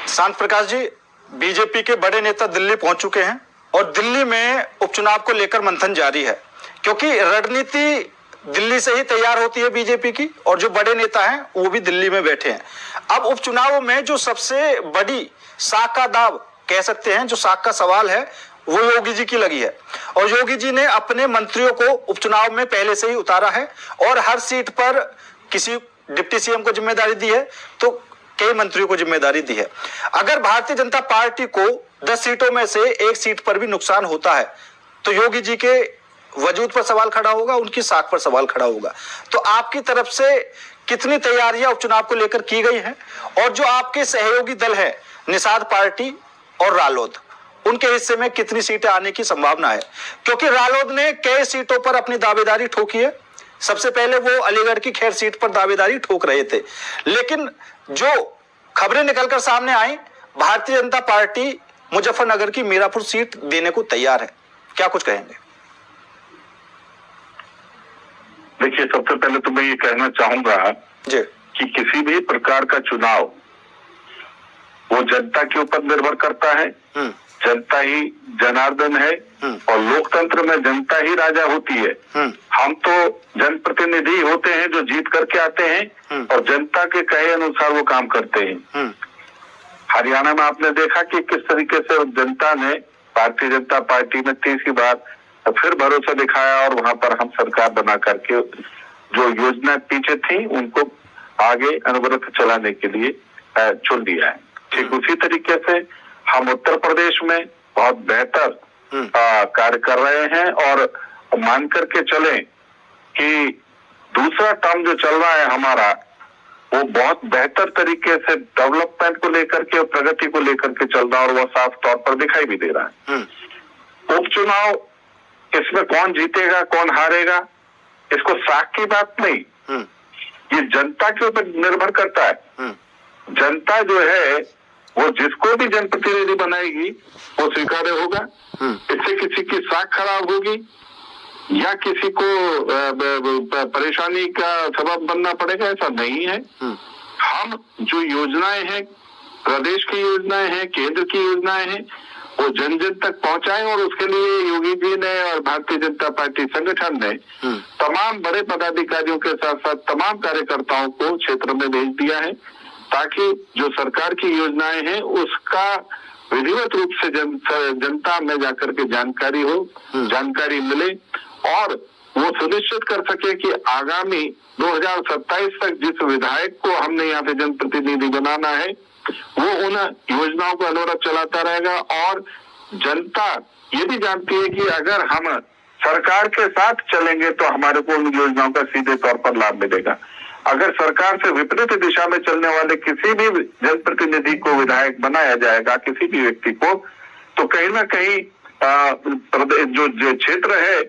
शांत प्रकाश जी, बीजेपी के बड़े नेता दिल्ली पहुंच चुके हैं और दिल्ली में उपचुनाव को लेकर मंथन जारी है, क्योंकि रणनीति दिल्ली से ही तैयार होती है बीजेपी की, और जो बड़े नेता हैं वो भी दिल्ली में बैठे हैं। अब उपचुनाव में जो सबसे बड़ी साख का दाव कह सकते हैं, जो साख का सवाल है, वो योगी जी की लगी है। और योगी जी ने अपने मंत्रियों को उपचुनाव में पहले से ही उतारा है और हर सीट पर किसी डिप्टी सीएम को जिम्मेदारी दी है तो कई मंत्रियों को जिम्मेदारी दी है। अगर भारतीय जनता पार्टी को 10 सीटों में से एक सीट पर भी नुकसान होता है तो योगी जी के वजूद पर सवाल खड़ा होगा, उनकी साख पर सवाल खड़ा होगा। तो आपकी तरफ से कितनी तैयारियां उपचुनाव को लेकर की गई है, और जो आपके सहयोगी दल है निषाद पार्टी और रालोद, उनके हिस्से में कितनी सीटें आने की संभावना है? क्योंकि रालोद ने कई सीटों पर अपनी दावेदारी ठोकी है। सबसे पहले वो अलीगढ़ की खैर सीट पर दावेदारी ठोक रहे थे, लेकिन जो खबरें निकलकर सामने आई, भारतीय जनता पार्टी मुजफ्फरनगर की मीरापुर सीट देने को तैयार है। क्या कुछ कहेंगे? देखिए, सबसे पहले तो मैं ये कहना चाहूंगा जी कि किसी भी प्रकार का चुनाव वो जनता के ऊपर निर्भर करता है। जनता ही जनार्दन है और लोकतंत्र में जनता ही राजा होती है। हम तो जनप्रतिनिधि होते हैं जो जीत करके आते हैं और जनता के कहे अनुसार वो काम करते हैं। हरियाणा में आपने देखा कि किस तरीके से जनता ने भारतीय जनता पार्टी में तीसरी बार फिर भरोसा दिखाया और वहां पर हम सरकार बना करके जो योजना पीछे थी उनको आगे अनवरत चलाने के लिए चुन लिया है। ठीक उसी तरीके से हम उत्तर प्रदेश में बहुत बेहतर कार्य कर रहे हैं और मान करके चले कि दूसरा टर्म जो चल रहा है हमारा, वो बहुत बेहतर तरीके से डेवलपमेंट को लेकर के और प्रगति को लेकर के चल रहा है और वो साफ तौर पर दिखाई भी दे रहा है। उपचुनाव इसमें कौन जीतेगा कौन हारेगा, इसको साख की बात नहीं, ये जनता के ऊपर निर्भर करता है। जनता जो है वो जिसको भी जनप्रतिनिधि बनाएगी वो स्वीकार्य होगा। इससे किसी की साख खराब होगी या किसी को परेशानी का सबब बनना पड़ेगा, ऐसा नहीं है। हम जो योजनाएं हैं, प्रदेश की योजनाएं हैं, केंद्र की योजनाएं हैं, वो जन जन तक पहुंचाएं और उसके लिए योगी जी ने और भारतीय जनता पार्टी संगठन ने तमाम बड़े पदाधिकारियों के साथ साथ तमाम कार्यकर्ताओं को क्षेत्र में भेज दिया है, ताकि जो सरकार की योजनाएं हैं उसका विधिवत रूप से जनता में जाकर के जानकारी हो, जानकारी मिले और वो सुनिश्चित कर सके कि आगामी 2027 तक जिस विधायक को हमने यहाँ पे जनप्रतिनिधि बनाना है वो उन योजनाओं को अनवरत चलाता रहेगा। और जनता ये भी जानती है कि अगर हम सरकार के साथ चलेंगे तो हमारे को उन योजनाओं का सीधे तौर पर लाभ मिलेगा। अगर सरकार से विपरीत दिशा में चलने वाले किसी भी जनप्रतिनिधि को विधायक बनाया जाएगा, किसी भी व्यक्ति को, तो कहीं ना कहीं जो क्षेत्र है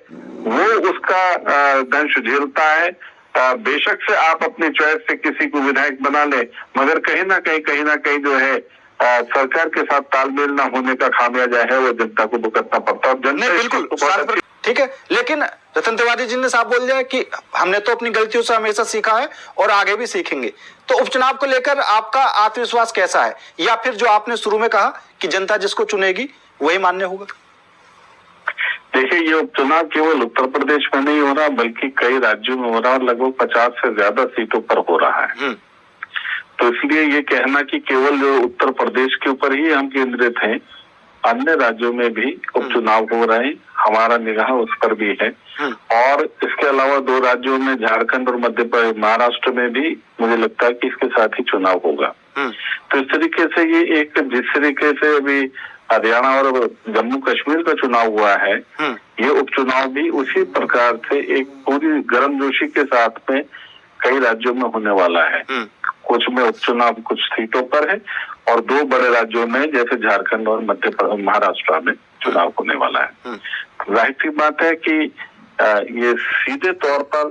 वो उसका दंश झेलता है। बेशक से आप अपनी चॉइस से किसी को विधायक बना ले, मगर कहीं ना कहीं जो है सरकार के साथ तालमेल ना होने का खामियाजा है वो जनता को भुगतना पड़ता है। बिल्कुल ठीक है, लेकिन रतन तिवारी जी ने साफ बोल दिया कि हमने तो अपनी गलतियों से हमेशा सीखा है और आगे भी सीखेंगे। तो उपचुनाव को लेकर आपका आत्मविश्वास कैसा है, या फिर जो आपने शुरू में कहा कि जनता जिसको चुनेगी वही मान्य होगा? देखिए, ये उपचुनाव केवल उत्तर प्रदेश में नहीं हो रहा बल्कि कई राज्यों में हो रहा है, लगभग 50 से ज्यादा सीटों पर हो रहा है। तो इसलिए ये कहना कि केवल जो उत्तर प्रदेश के ऊपर ही हम केंद्रित हैं, अन्य राज्यों में भी उपचुनाव हो रहे हैं, हमारा निगाह उस पर भी है। और इसके अलावा 2 राज्यों में, झारखंड और मध्य प्रदेश, महाराष्ट्र में भी मुझे लगता है कि इसके साथ ही चुनाव होगा। तो इस तरीके से ये एक, जिस तरीके से अभी हरियाणा और जम्मू कश्मीर का चुनाव हुआ है, ये उपचुनाव भी उसी प्रकार से एक पूरी गर्मजोशी के साथ में कई राज्यों में होने वाला है। कुछ में उपचुनाव कुछ सीटों पर है और 2 बड़े राज्यों में जैसे झारखंड और मध्य प्रदेश, महाराष्ट्र में चुनाव होने वाला है। जाहिर सी बात है कि ये सीधे तौर पर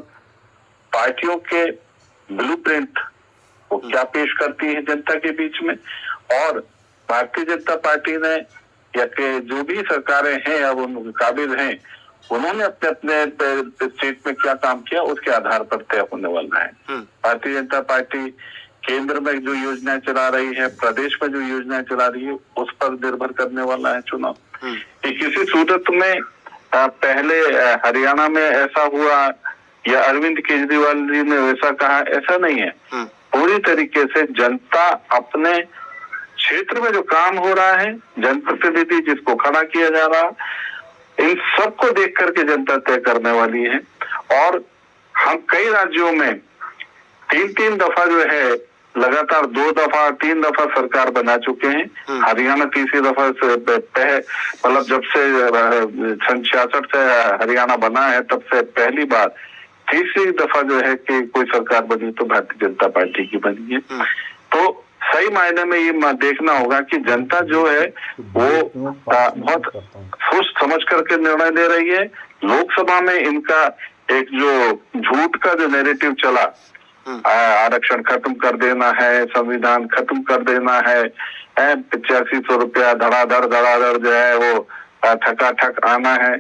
पार्टियों के ब्लूप्रिंट वो क्या पेश करती है जनता के बीच में, और भारतीय जनता पार्टी ने या कि जो भी सरकारें हैं अब उन काबिल हैं, उन्होंने अपने अपने स्टेट में क्या काम किया उसके आधार पर तय होने वाला है। भारतीय जनता पार्टी केंद्र में जो योजनाएं चला रही है, प्रदेश में जो योजनाएं चला रही है, उस पर निर्भर करने वाला है चुनाव। कि किसी सूरत में पहले हरियाणा में ऐसा हुआ या अरविंद केजरीवाल जी ने वैसा कहा, ऐसा नहीं है। पूरी तरीके से जनता अपने क्षेत्र में जो काम हो रहा है, जनप्रतिनिधि जिसको खड़ा किया जा रहा, इन सबको देख करके जनता तय करने वाली है। और हम कई राज्यों में 3-3 दफा जो है, लगातार 2 दफा 3 दफा सरकार बना चुके हैं। हरियाणा तीसरी दफा से मतलब जब से सन 66 से हरियाणा बना है, तब से पहली बार तीसरी दफा जो है कि कोई सरकार बनी तो भारतीय जनता पार्टी की बनी है। तो सही मायने में ये देखना होगा कि जनता जो है वो बहुत सोच समझ करके निर्णय ले रही है। लोकसभा में इनका एक जो झूठ का जो नैरेटिव चला, आरक्षण खत्म कर देना है, संविधान खत्म कर देना है, 8500 रुपया धड़ाधड़ जो है वो ठकाठक आना है,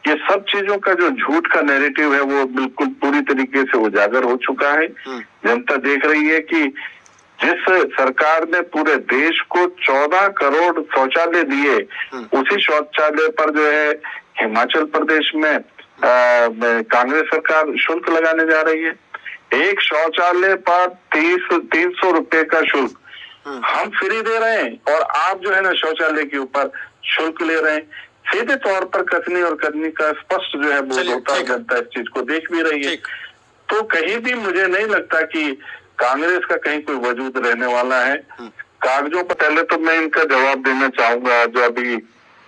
ये सब चीजों का जो झूठ का नैरेटिव है वो बिल्कुल पूरी तरीके से उजागर हो चुका है। जनता देख रही है कि जिस सरकार ने पूरे देश को 14 करोड़ शौचालय दिए, उसी शौचालय पर जो है हिमाचल प्रदेश में कांग्रेस सरकार शुल्क लगाने जा रही है। एक शौचालय पर 300 रुपए का शुल्क हम फ्री दे रहे हैं, और आप जो है ना शौचालय के ऊपर शुल्क ले रहे हैं। सीधे तौर पर कथनी और करनी का स्पष्ट जो है बोध होता है, जनता इस चीज को देख भी रही है। तो कहीं भी मुझे नहीं लगता कि कांग्रेस का कहीं कोई वजूद रहने वाला है। कागजों पर पहले तो मैं इनका जवाब देना चाहूंगा, जो अभी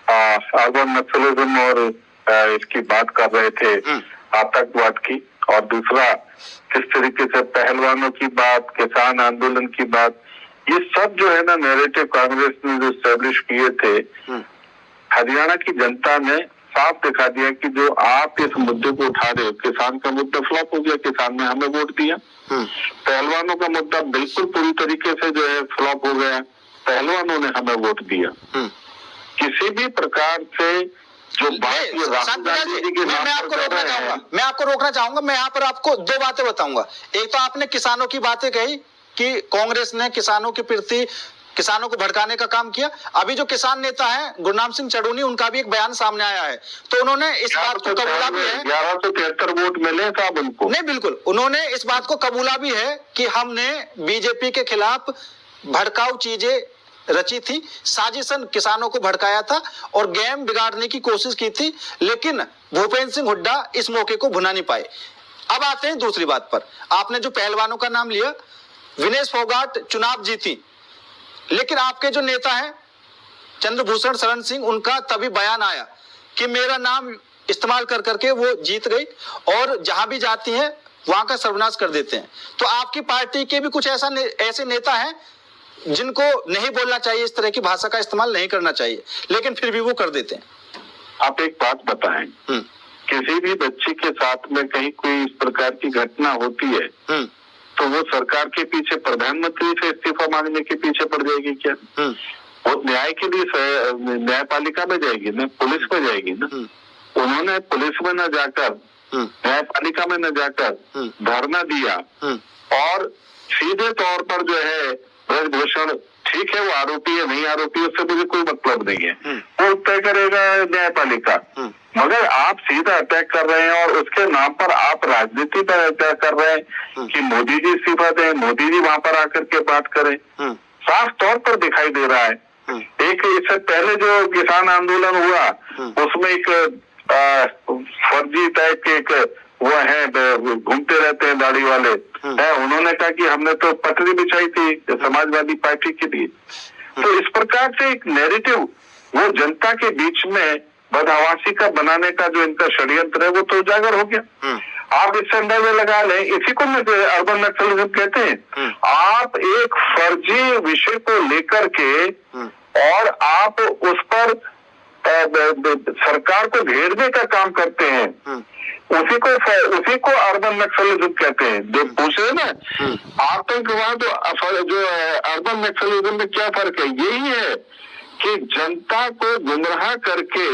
अर्बन नक्सलिज्म और इसकी बात कर रहे थे, आतंकवाद की, और दूसरा किस तरीके से पहलवानों की बात, किसान आंदोलन की बात, ये सब जो है ना नैरेटिव कांग्रेस ने जो एस्टेब्लिश किए थे, हरियाणा की जनता ने साफ दिखा दिया कि जो आप इस मुद्दे को उठा रहे हो, किसान का मुद्दा फ्लॉप हो गया, किसान ने हमें वोट दिया। पहलवानों का मुद्दा बिल्कुल पूरी तरीके से जो है फ्लॉप हो गया, पहलवानों ने हमें वोट दिया। किसी भी प्रकार से जो बात ये राहुल गांधी जी के नाम पर कर रहे हैं, मैं आपको रोकना चाहूंगा। मैं यहाँ पर आपको 2 बातें बताऊंगा। एक तो आपने किसानों की बातें कही कि कांग्रेस ने किसानों के प्रति, किसानों को भड़काने का काम किया। अभी जो किसान नेता है गुरनाम सिंह चढ़ूनी, उनका भी एक बयान सामने आया है, तो उन्होंने इस बात को कबूला भी है, 1173 वोट मिले साहब उनको। नहीं, बिल्कुल, उन्होंने इस बात को कबूला भी है कि हमने बीजेपी के खिलाफ भड़काऊ चीजें रची थी, साजिशन किसानों को भड़काया था और गेम बिगाड़ने की कोशिश की थी, लेकिन भूपेंद्र सिंह हुड्डा इस मौके को भुना नहीं पाए। अब आते हैं दूसरी बात पर। आपने जो पहलवानों का नाम लिया, विनेश फोगाट चुनाव जीती, लेकिन आपके जो नेता हैं चंद्रभूषण शरण सिंह, उनका तभी बयान आया कि मेरा नाम इस्तेमाल कर करके वो जीत गई और जहां भी जाती हैं वहां का सर्वनाश कर देते हैं। तो आपकी पार्टी के भी कुछ ऐसे नेता हैं जिनको नहीं बोलना चाहिए, इस तरह की भाषा का इस्तेमाल नहीं करना चाहिए, लेकिन फिर भी वो कर देते हैं। आप एक बात बताएं, किसी भी बच्ची के साथ में कहीं कोई इस प्रकार की घटना होती है तो वो सरकार के पीछे, प्रधानमंत्री से इस्तीफा मांगने के पीछे पड़ जाएगी क्या? वो न्याय के लिए न्यायपालिका में जाएगी ना, पुलिस में जाएगी ना। उन्होंने पुलिस में न जाकर, न्यायपालिका में न जाकर धरना दिया और सीधे तौर पर जो है ब्रजभूषण, ठीक है वो आरोपी है नहीं आरोपी, उससे मुझे कोई मतलब नहीं है, वो तय करेगा न्यायपालिका। मगर आप सीधा अटैक कर रहे हैं और उसके नाम पर आप राजनीति पर अटैक कर रहे हैं कि मोदी जी इस्तीफा दें, मोदी जी वहां पर आकर के बात करें। साफ तौर पर दिखाई दे रहा है। एक इससे पहले जो किसान आंदोलन हुआ उसमें एक फर्जी टाइप के एक वो है, घूमते रहते हैं दाढ़ी वाले है, उन्होंने कहा कि हमने तो पटरी बिछाई थी समाजवादी पार्टी के लिए। तो इस प्रकार से एक नैरेटिव वो जनता के बीच में बदहवासी का बनाने का जो इनका षड्यंत्र है वो तो उजागर हो गया। आप इससे अंदाजा लगा लें, इसी को अर्बन नक्सलिज्म कहते हैं। आप एक फर्जी विषय को लेकर के और आप उस पर सरकार को घेरने का काम करते हैं, उसी को अर्बन नक्सलिज्म कहते हैं। जो पूछ रहे ना आतंकवाद जो अर्बन नक्सलिज्म में क्या फर्क है, यही है कि जनता को गुमराह करके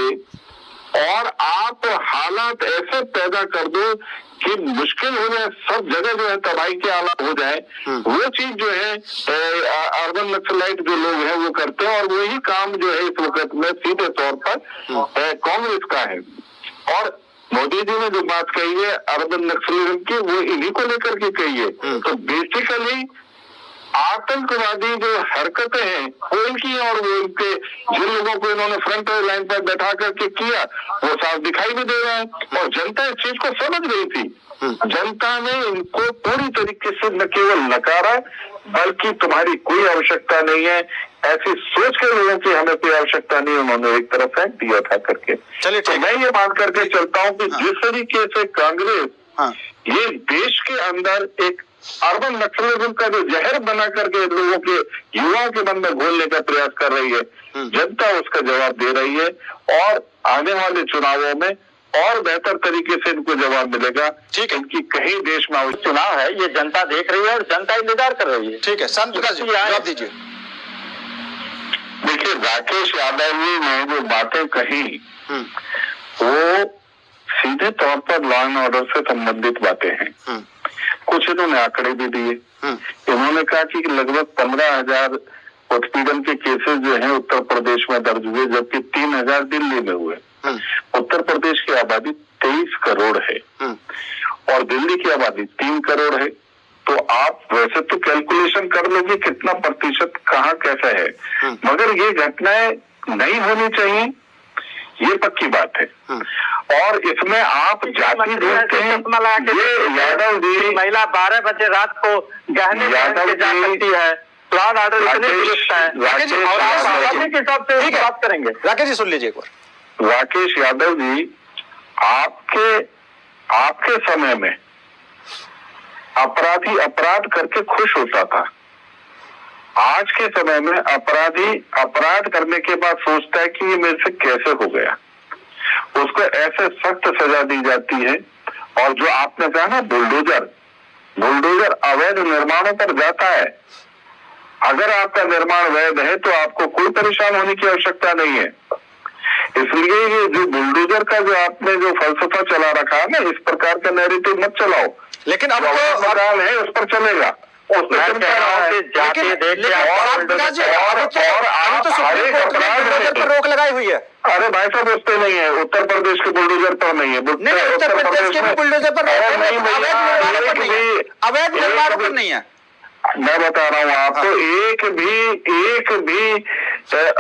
और आप हालात ऐसे पैदा कर दो कि मुश्किल हो जाए, सब जगह जो है तबाही के हालात हो जाए, वो चीज जो है अर्बन नक्सलाइट जो लोग हैं वो करते हैं, और वही काम जो है इस वक्त में सीधे तौर पर कांग्रेस का है। और मोदी जी ने जो बात कही है अर्बन नक्सलिज्म की, वो इन्हीं को लेकर के कही है। तो बेसिकली आतंकवादी जो हरकतें हैं वो इनकी हैं, और वो इनके जिन लोगों को इन्होंने फ्रंट लाइन पर बैठा करके किया वो साफ दिखाई भी दे रहा है, और जनता इस चीज को समझ गई थी। जनता ने इनको पूरी तरीके से न केवल नकारा, बल्कि तुम्हारी कोई आवश्यकता नहीं है, ऐसी सोच के लोगों की हमें कोई आवश्यकता नहीं, उन्होंने एक तरफ फेंक दिया था करके। चलिए तो मैं ये बात करके चलता हूँ कि जिस तरीके से कांग्रेस ये देश के अंदर एक अर्बन नक्सलिज्म का जो जहर बना करके लोगों के युवाओं के मन में घोलने का प्रयास कर रही है, जनता उसका जवाब दे रही है, और आने वाले चुनावों में और बेहतर तरीके से इनको जवाब मिलेगा। ठीक है, इनकी कहीं देश में चुनाव है, ये जनता देख रही है और जनता इंतजार कर रही है। ठीक है, शांत प्रकाश जी जवाब दीजिए। देखिए, राकेश यादव जी ने जो बातें कही वो सीधे तौर पर लॉ एंड ऑर्डर से संबंधित बातें हैं। कुछ इन्होंने आंकड़े भी दिए। इन्होंने कहा कि लगभग 15,000 उत्पीड़न के केसेस जो हैं उत्तर प्रदेश में दर्ज हुए, जबकि 3,000 दिल्ली में हुए। उत्तर प्रदेश की आबादी 23 करोड़ है और दिल्ली की आबादी 3 करोड़ है। तो आप वैसे तो कैलकुलेशन कर लो कि कितना प्रतिशत कहाँ कैसा है, मगर ये घटनाएं नहीं होनी चाहिए, ये पक्की बात है। और इसमें आप जाति देखते हैं, ये यादव जी महिला 12 बजे रात को गहने यादव जा सकती है, प्लान ऑर्डर इतने दुरुस्त है। के हिसाब से बात करेंगे। राकेश जी सुन लीजिए एक बार। राकेश यादव जी, आपके समय में अपराधी अपराध करके खुश होता था। आज के समय में अपराधी अपराध करने के बाद सोचता है कि ये मेरे से कैसे हो गया। उसको ऐसे सख्त सजा दी जाती है। और जो आपने कहा ना बुलडोजर अवैध निर्माणों पर जाता है। अगर आपका निर्माण वैध है तो आपको कोई परेशान होने की आवश्यकता नहीं है। इसलिए ये जो बुलडोजर का जो आपने जो फलसफा चला रखा है ना, इस प्रकार का नैरेटिव मत चलाओ। लेकिन अब तो है उस पर चलेगा, उस पर रोक लगाई हुई है। अरे भाई साहब, उस पर नहीं है, उत्तर प्रदेश के बुलडोजर पर नहीं है। उत्तर प्रदेश के बुलडोजर पर अवैध निर्माणों पर नहीं है। मैं बता रहा हूँ आपको, एक भी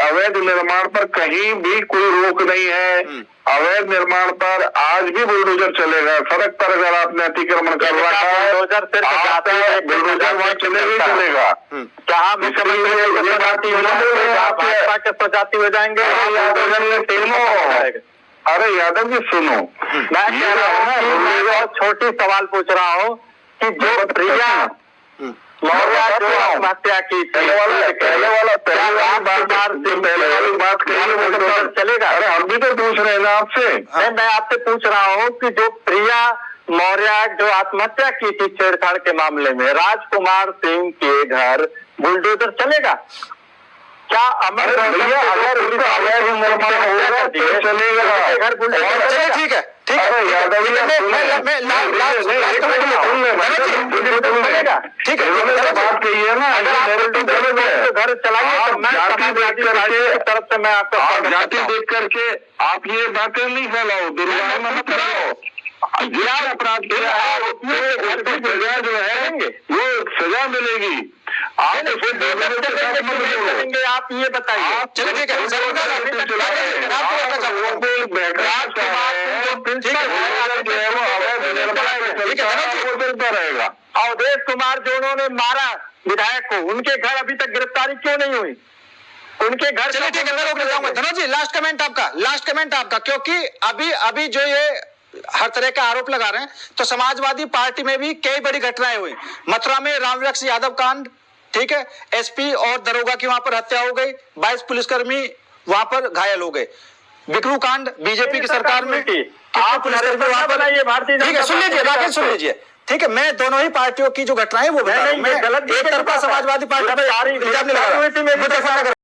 अवैध निर्माण पर कहीं भी कोई रोक नहीं है। अवैध निर्माण पर आज भी बुलडोजर चलेगा। सड़क पर अगर आपने अतिक्रमण कर रखा है, बुलडोजर वहाँ चलेगा। क्या प्रजाति हो जाएंगे? अरे यादव जी सुनो, मैं कह रहा हूँ, मैं बहुत छोटी सवाल पूछ रहा हूँ कि जो प्रिया मौर्य जो आत्महत्या की पहले वाला बात चलेगा? अरे हम भी तो पूछ रहे हैं ना आपसे। मैं आपसे पूछ रहा हूँ कि जो प्रिया मौर्य जो आत्महत्या की थी छेड़छाड़ के मामले में, राजकुमार सिंह के घर बुलडोजर चलेगा क्या? अमर भैया अगर उसका अवैध निर्माण होगा तो चलेगा। घर बुलडोजर चलेगा? ठीक है, ठीक है, ठीक है, बात कही है ना, घर चलाइए। तो मैं तरफ से मैं आपको जाति देख करके आप ये बातें नहीं फैलाओ, दुर्व्यवहार मत कराओ। जिला अपराध किया है उसमें सजा जो है वो सजा मिलेगी। आप करेंगे, आप ये बताइए। चलिए ठीक है, रहेगा। अवधेश कुमार जो उन्होंने मारा विधायक को, उनके घर अभी तक गिरफ्तारी क्यों नहीं हुई? उनके घर। चलिए ठीक है, मैं रोक लेता हूँ। धनोज जी लास्ट कमेंट आपका, क्योंकि अभी जो ये हर तरह का आरोप लगा रहे हैं, तो समाजवादी पार्टी में भी कई बड़ी घटनाएं हुई। मथुरा में रामवृक्ष यादव कांड, ठीक है, एसपी और दरोगा की वहां पर हत्या हो गई, 22 पुलिसकर्मी वहां पर घायल हो गए। बिकरू कांड बीजेपी की सरकार में आप पुलिसकर्मी वहां पर आइए, भारतीय ठीक है, सुन लीजिए राकेश, सुन लीजिए, ठीक है, मैं दोनों ही पार्टियों की जो घटनाएं वो बता रहा हूं। मैं एक तरफा समाजवादी पार्टी पर